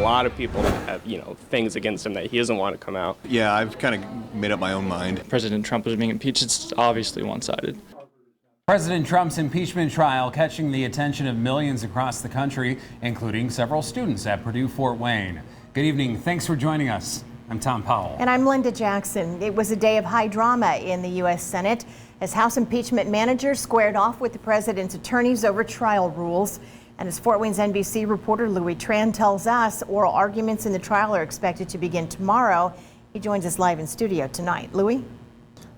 lot of people that have, things against him that he doesn't want to come out. Yeah, I've kind of made up my own mind. President Trump was being impeached. It's obviously one-sided. President Trump's impeachment trial catching the attention of millions across the country, including several students at Purdue Fort Wayne. Good evening. Thanks for joining us. I'm Tom Powell. And I'm Linda Jackson. It was a day of high drama in the U.S. Senate as House impeachment managers squared off with the president's attorneys over trial rules. And as Fort Wayne's NBC reporter Louis Tran tells us, oral arguments in the trial are expected to begin tomorrow. He joins us live in studio tonight. Louis?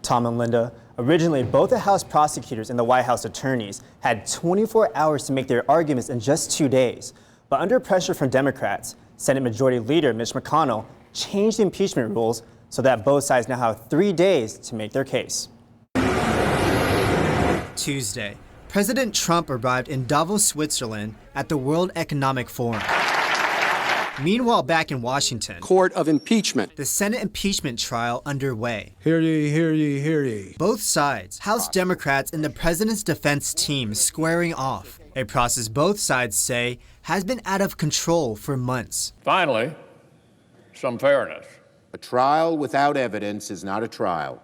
Tom and Linda, originally both the House prosecutors and the White House attorneys had 24 hours to make their arguments in just 2 days. But under pressure from Democrats, Senate Majority Leader Mitch McConnell changed the impeachment rules so that both sides now have 3 days to make their case. Tuesday, President Trump arrived in Davos, Switzerland at the World Economic Forum. Meanwhile, back in Washington, court of impeachment, the Senate impeachment trial underway. Hear ye, hear ye, hear ye. Both sides, House Democrats and the president's defense team squaring off, a process both sides say has been out of control for months. Finally, some fairness. A trial without evidence is not a trial.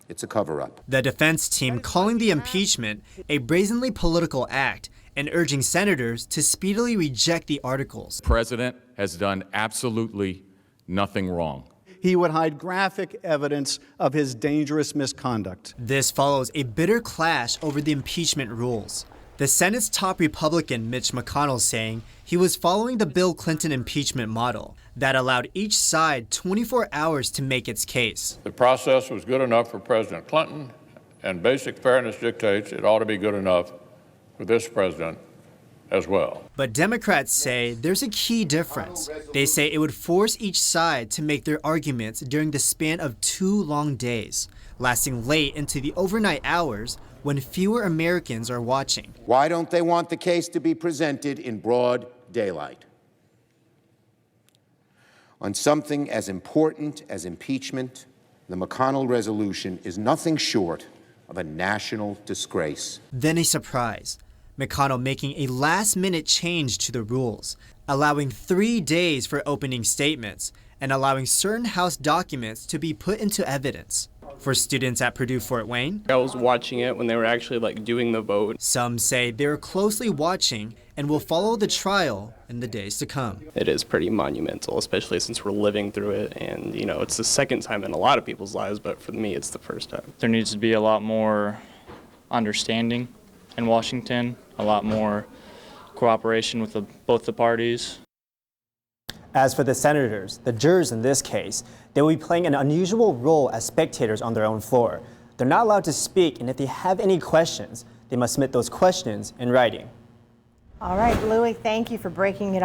It's a cover-up. The defense team calling the impeachment a brazenly political act and urging senators to speedily reject the articles. The president has done absolutely nothing wrong. He would hide graphic evidence of his dangerous misconduct. This follows a bitter clash over the impeachment rules. The Senate's top Republican, Mitch McConnell, saying he was following the Bill Clinton impeachment model that allowed each side 24 hours to make its case. The process was good enough for President Clinton, and basic fairness dictates it ought to be good enough for this president as well. But Democrats say there's a key difference. They say it would force each side to make their arguments during the span of 2 long days, lasting late into the overnight hours when fewer Americans are watching. Why don't they want the case to be presented in broad daylight? On something as important as impeachment, the McConnell resolution is nothing short of a national disgrace. Then a surprise. McConnell making a last-minute change to the rules, allowing 3 days for opening statements and allowing certain House documents to be put into evidence. For students at Purdue Fort Wayne, I was watching it when they were actually doing the vote. Some say they're closely watching and will follow the trial in the days to come. It is pretty monumental, especially since we're living through it. And, it's the second time in a lot of people's lives, but for me, it's the first time. There needs to be a lot more understanding in Washington, a lot more cooperation with both the parties. As for the senators, the jurors in this case, they will be playing an unusual role as spectators on their own floor. They're not allowed to speak, and if they have any questions, they must submit those questions in writing. All right, Louis, thank you for breaking it